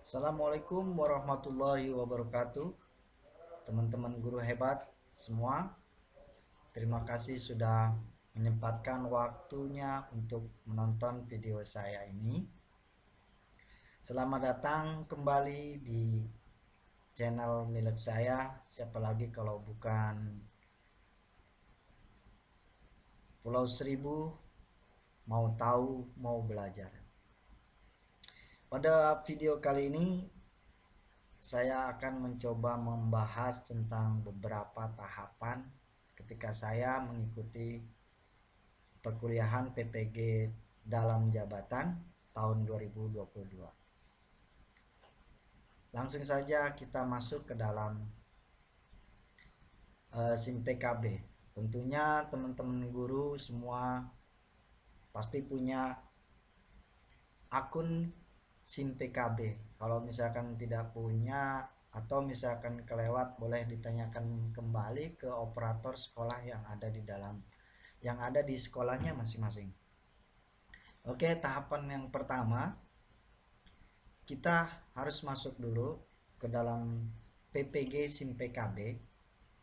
Assalamualaikum warahmatullahi wabarakatuh. Teman-teman guru hebat semua, terima kasih sudah menyempatkan waktunya untuk menonton video saya ini. Selamat datang kembali di channel milik saya. Siapa lagi kalau bukan Pulau Seribu, mau tahu, mau belajar. Pada video kali ini saya akan mencoba membahas tentang beberapa tahapan ketika saya mengikuti perkuliahan PPG dalam jabatan tahun 2022. Langsung saja kita masuk ke dalam SIM PKB. Tentunya teman-teman guru semua pasti punya akun SIM PKB. Kalau misalkan tidak punya atau misalkan kelewat, boleh ditanyakan kembali ke operator sekolah yang ada di sekolahnya masing-masing. Oke, tahapan yang pertama kita harus masuk dulu ke dalam PPG SIM PKB.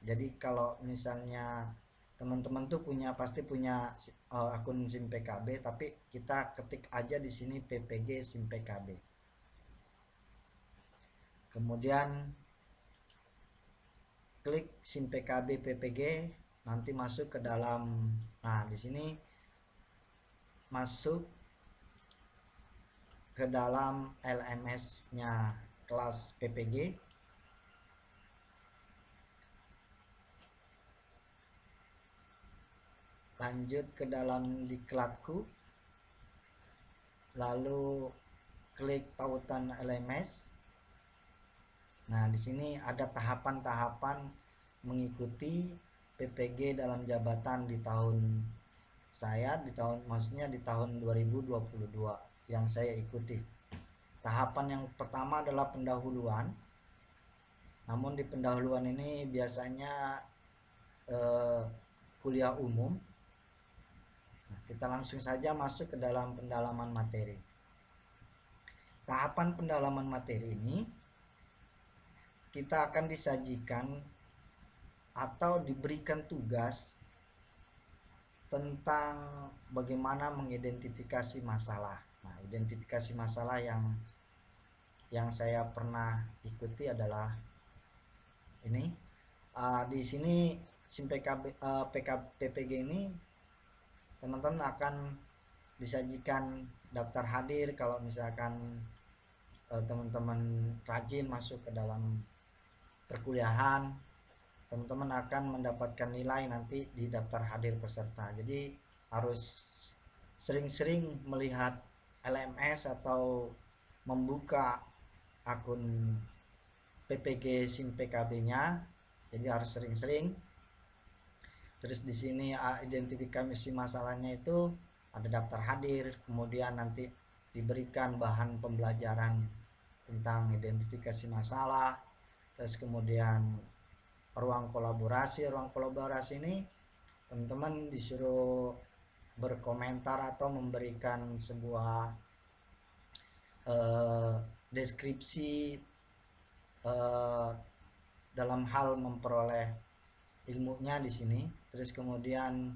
Jadi kalau misalnya teman-teman tuh pasti punya akun SIM PKB, tapi kita ketik aja di sini PPG SIM PKB. Kemudian klik SIM PKB PPG, nanti masuk ke dalam. Nah, di sini masuk ke dalam LMS-nya kelas PPG. Lanjut ke dalam diklatku. Lalu klik tautan LMS. Nah, di sini ada tahapan-tahapan mengikuti PPG dalam jabatan di tahun maksudnya di tahun 2022 yang saya ikuti. Tahapan yang pertama adalah pendahuluan. Namun di pendahuluan ini biasanya kuliah umum. Nah, kita langsung saja masuk ke dalam pendalaman materi. Tahapan pendalaman materi ini kita akan disajikan atau diberikan tugas tentang bagaimana mengidentifikasi masalah. Nah, identifikasi masalah yang saya pernah ikuti adalah ini. Di sini SIM PPG ini teman-teman akan disajikan daftar hadir kalau misalkan teman-teman rajin masuk ke dalam perkuliahan. Teman-teman akan mendapatkan nilai nanti di daftar hadir peserta. Jadi harus sering-sering melihat LMS atau membuka akun PPG SIM PKB-nya. Jadi harus sering-sering. Terus di sini identifikasi masalahnya itu ada daftar hadir, kemudian nanti diberikan bahan pembelajaran tentang identifikasi masalah. Terus kemudian ruang kolaborasi ini teman-teman disuruh berkomentar atau memberikan sebuah deskripsi dalam hal memperoleh ilmunya di sini. Terus kemudian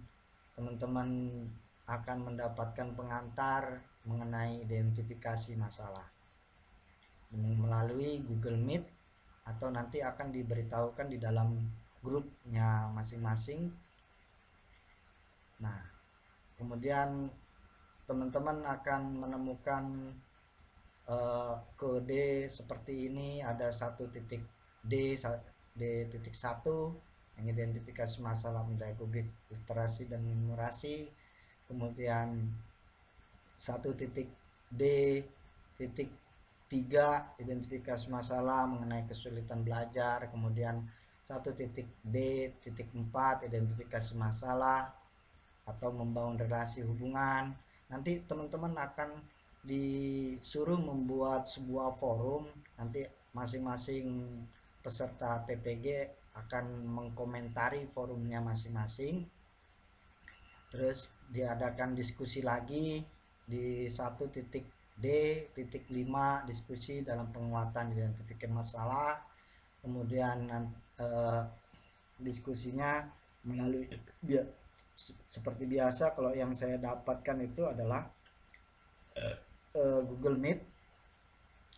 teman-teman akan mendapatkan pengantar mengenai identifikasi masalah melalui Google Meet atau nanti akan diberitahukan di dalam grupnya masing-masing. Nah, kemudian teman-teman akan menemukan kode seperti ini. Ada 1.D1 yang identifikasi masalah pedagogik, literasi dan numerasi. Kemudian 1.D3 identifikasi masalah mengenai kesulitan belajar. Kemudian 1.D4 identifikasi masalah atau membangun relasi hubungan. Nanti teman-teman akan disuruh membuat sebuah forum. Nanti masing-masing peserta PPG akan mengkomentari forumnya masing-masing. Terus diadakan diskusi lagi di 1.D D.5 diskusi dalam penguatan identifikasi masalah. Kemudian eh, diskusinya melalui seperti biasa. Kalau yang saya dapatkan itu adalah Google Meet,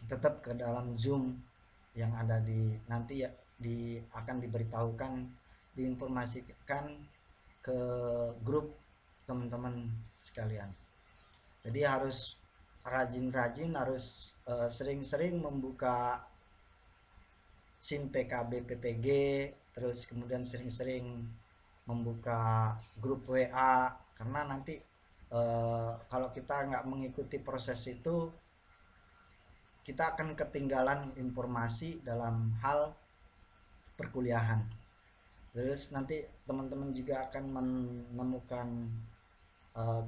tetap ke dalam Zoom yang ada di nanti ya, akan diberitahukan, diinformasikan ke grup teman-teman sekalian. Jadi harus rajin-rajin, harus sering-sering membuka SIM PKB PPG, terus kemudian sering-sering membuka grup WA, karena nanti kalau kita nggak mengikuti proses itu, kita akan ketinggalan informasi dalam hal perkuliahan. Terus nanti teman-teman juga akan menemukan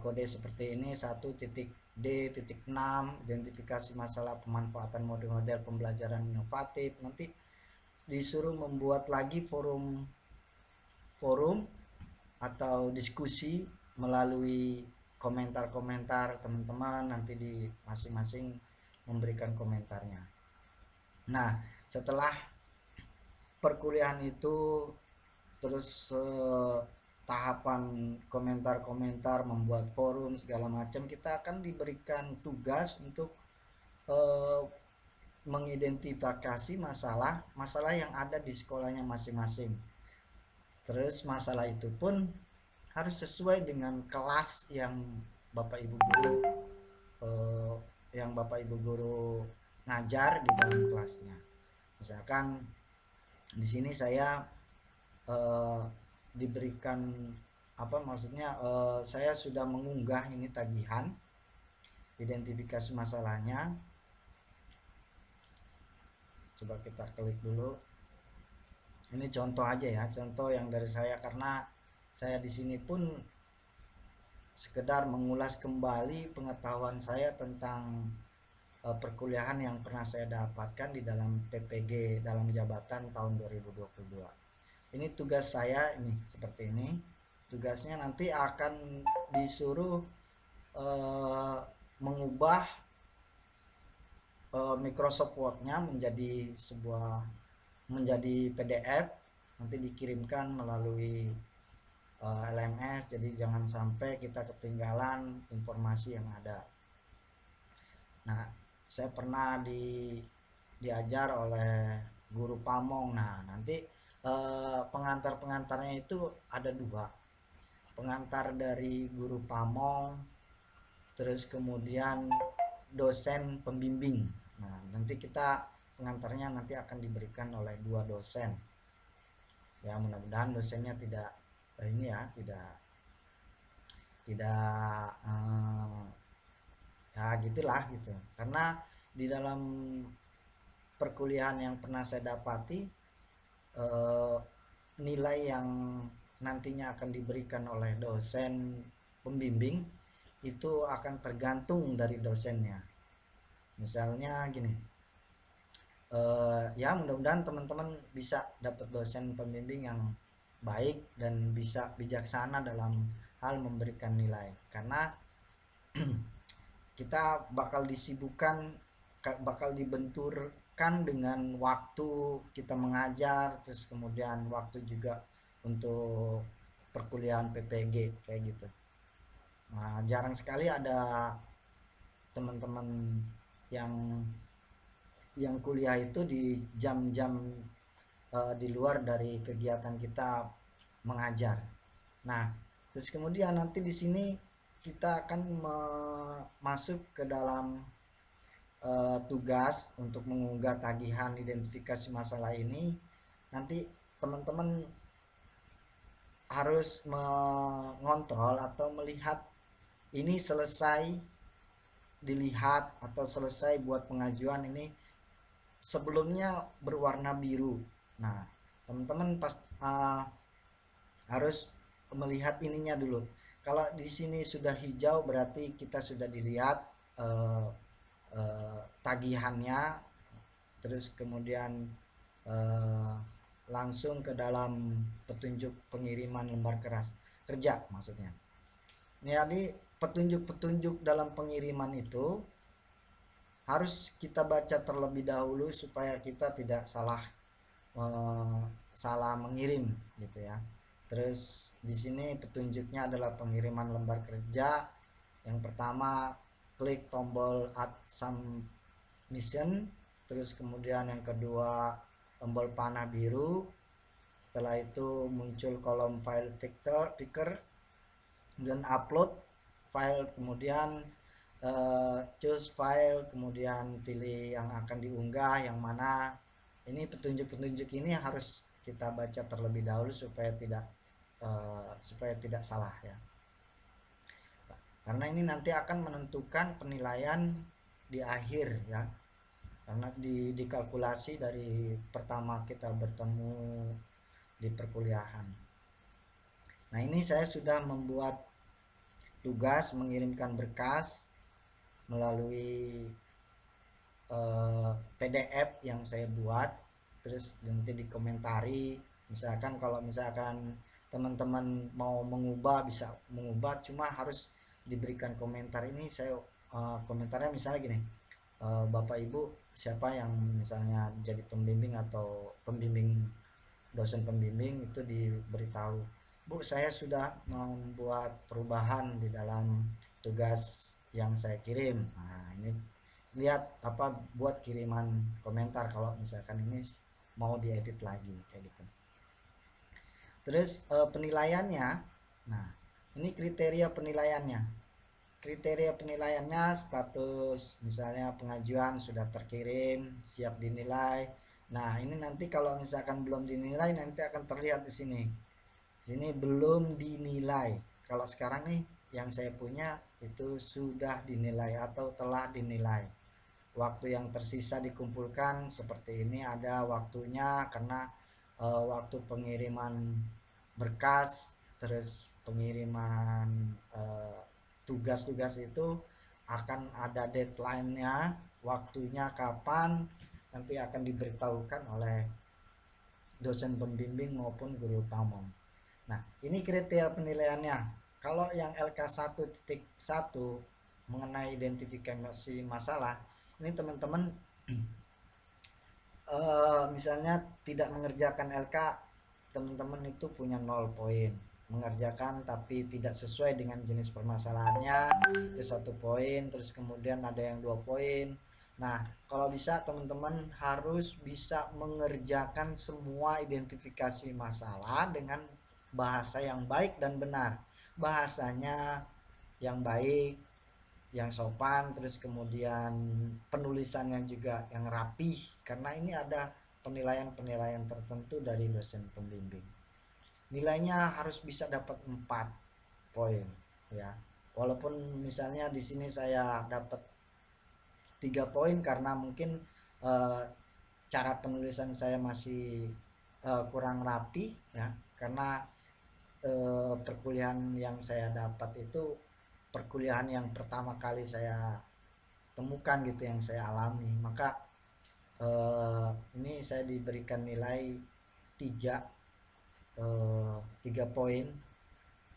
kode seperti ini, 1.D.6 identifikasi masalah pemanfaatan model-model pembelajaran inovatif. Nanti disuruh membuat lagi forum atau diskusi melalui komentar-komentar teman-teman, nanti di masing-masing memberikan komentarnya. Nah, setelah perkuliahan itu, terus tahapan komentar-komentar, membuat forum segala macam, kita akan diberikan tugas untuk mengidentifikasi masalah yang ada di sekolahnya masing-masing. Terus masalah itu pun harus sesuai dengan kelas yang Bapak Ibu guru ngajar di dalam kelasnya. Misalkan di sini saya diberikan saya sudah mengunggah ini tagihan, identifikasi masalahnya. Coba kita klik dulu. Ini contoh aja ya, contoh yang dari saya, karena saya di sini pun sekedar mengulas kembali pengetahuan saya tentang perkuliahan yang pernah saya dapatkan di dalam PPG dalam jabatan tahun 2022. Ini tugas saya, ini seperti ini. Tugasnya nanti akan disuruh mengubah Microsoft Word-nya menjadi PDF, nanti dikirimkan melalui LMS. Jadi jangan sampai kita ketinggalan informasi yang ada. Nah, saya pernah diajar oleh guru Pamong. Nah, nanti pengantar-pengantarnya itu ada 2. Pengantar dari guru Pamong, terus kemudian dosen pembimbing. Nah, nanti pengantarnya nanti akan diberikan oleh 2 dosen. Ya, mudah-mudahan dosennya tidak ya gitulah gitu. Karena di dalam perkuliahan yang pernah saya dapati, nilai yang nantinya akan diberikan oleh dosen pembimbing itu akan tergantung dari dosennya. Misalnya gini, ya mudah-mudahan teman-teman bisa dapat dosen pembimbing yang baik dan bisa bijaksana dalam hal memberikan nilai, karena kita bakal dibenturkan dengan waktu kita mengajar, terus kemudian waktu juga untuk perkuliahan PPG kayak gitu. Nah, jarang sekali ada teman-teman yang kuliah itu di jam-jam di luar dari kegiatan kita mengajar. Nah, terus kemudian nanti di sini kita akan masuk ke dalam tugas untuk mengunggah tagihan identifikasi masalah ini. Nanti teman-teman harus mengontrol atau melihat ini selesai dilihat atau selesai buat pengajuan ini sebelumnya berwarna biru. Nah, teman-teman harus melihat ininya dulu. Kalau di sini sudah hijau berarti kita sudah dilihat tagihannya, terus kemudian langsung ke dalam petunjuk pengiriman lembar kerja maksudnya. Jadi petunjuk-petunjuk dalam pengiriman itu harus kita baca terlebih dahulu supaya kita tidak eh, salah mengirim gitu ya. Terus di sini petunjuknya adalah pengiriman lembar kerja. Yang pertama, klik tombol add submission, terus kemudian yang kedua tombol panah biru. Setelah itu muncul kolom file picker dan upload file, kemudian choose file, kemudian pilih yang akan diunggah yang mana. Ini petunjuk-petunjuk ini harus kita baca terlebih dahulu supaya tidak salah ya, karena ini nanti akan menentukan penilaian di akhir ya, karena dikalkulasi dari pertama kita bertemu di perkuliahan. Nah, ini saya sudah membuat tugas mengirimkan berkas melalui PDF yang saya buat, terus nanti dikomentari. Misalkan kalau misalkan teman-teman mau mengubah bisa mengubah, cuma harus diberikan komentar. Ini saya komentarnya misalnya gini, Bapak Ibu siapa yang misalnya jadi pembimbing atau pembimbing, dosen pembimbing itu diberitahu, Bu saya sudah membuat perubahan di dalam tugas yang saya kirim. Nah ini lihat apa, buat kiriman komentar kalau misalkan ini mau diedit lagi kayak gitu. Terus penilaiannya, nah ini kriteria penilaiannya. Kriteria penilaiannya status misalnya pengajuan sudah terkirim, siap dinilai. Nah ini nanti kalau misalkan belum dinilai nanti akan terlihat di sini. Sini belum dinilai. Kalau sekarang nih yang saya punya itu sudah dinilai atau telah dinilai. Waktu yang tersisa dikumpulkan seperti ini, ada waktunya karena waktu pengiriman berkas, terus pengiriman tugas-tugas itu akan ada deadline-nya, waktunya kapan nanti akan diberitahukan oleh dosen pembimbing maupun guru utama. Nah, ini kriteria penilaiannya. Kalau yang LK1.1 mengenai identifikasi masalah, ini teman-teman misalnya tidak mengerjakan LK, teman-teman itu punya 0 poin. Mengerjakan tapi tidak sesuai dengan jenis permasalahannya itu 1 poin. Terus kemudian ada yang 2 poin. Nah kalau bisa teman-teman harus bisa mengerjakan semua identifikasi masalah dengan bahasa yang baik dan benar. Bahasanya yang baik, yang sopan, terus kemudian penulisannya juga yang rapih, karena ini ada penilaian-penilaian tertentu dari dosen pembimbing. Nilainya harus bisa dapat 4 poin ya. Walaupun misalnya di sini saya dapat 3 poin karena mungkin eh, cara penulisan saya masih kurang rapi ya, karena perkuliahan yang saya dapat itu perkuliahan yang pertama kali saya temukan gitu, yang saya alami. Maka ini saya diberikan nilai 3 3 poin,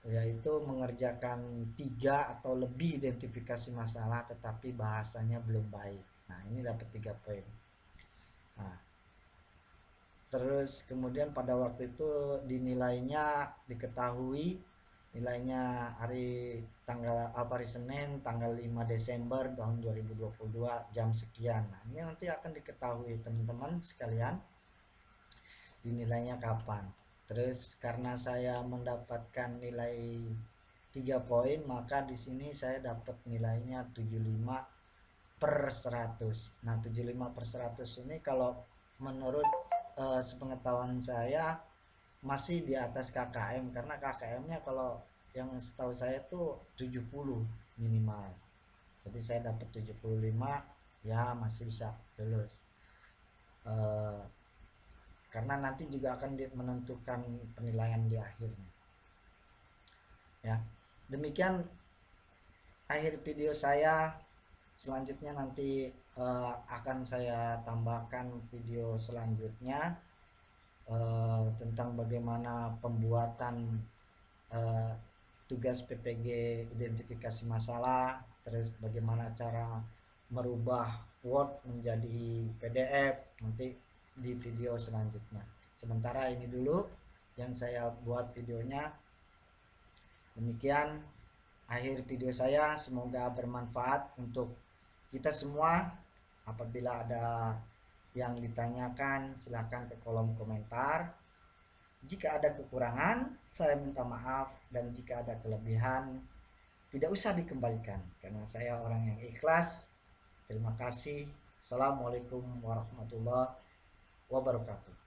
yaitu mengerjakan 3 atau lebih identifikasi masalah tetapi bahasanya belum baik. Nah ini dapat 3 poin. Nah terus kemudian pada waktu itu dinilainya diketahui nilainya hari Senin tanggal 5 Desember tahun 2022 jam sekian. Nah ini nanti akan diketahui teman-teman sekalian dinilainya kapan. Terus karena saya mendapatkan nilai 3 poin, maka di sini saya dapat nilainya 75 per 100. Nah 75 per 100 ini kalau menurut sepengetahuan saya masih di atas KKM, karena KKM-nya kalau yang setahu saya tuh 70 minimal. Jadi saya dapat 75, ya masih bisa lulus. Eh, karena nanti juga akan menentukan penilaian di akhirnya. Ya. Demikian akhir video saya. Selanjutnya nanti akan saya tambahkan video selanjutnya tentang bagaimana pembuatan uh, tugas PPG identifikasi masalah, terus bagaimana cara merubah Word menjadi PDF nanti di video selanjutnya. Sementara ini dulu yang saya buat videonya. Demikian akhir video saya, semoga bermanfaat untuk kita semua. Apabila ada yang ditanyakan silahkan ke kolom komentar. Jika ada kekurangan saya minta maaf, dan jika ada kelebihan tidak usah dikembalikan karena saya orang yang ikhlas. Terima kasih. Assalamualaikum warahmatullahi wabarakatuh.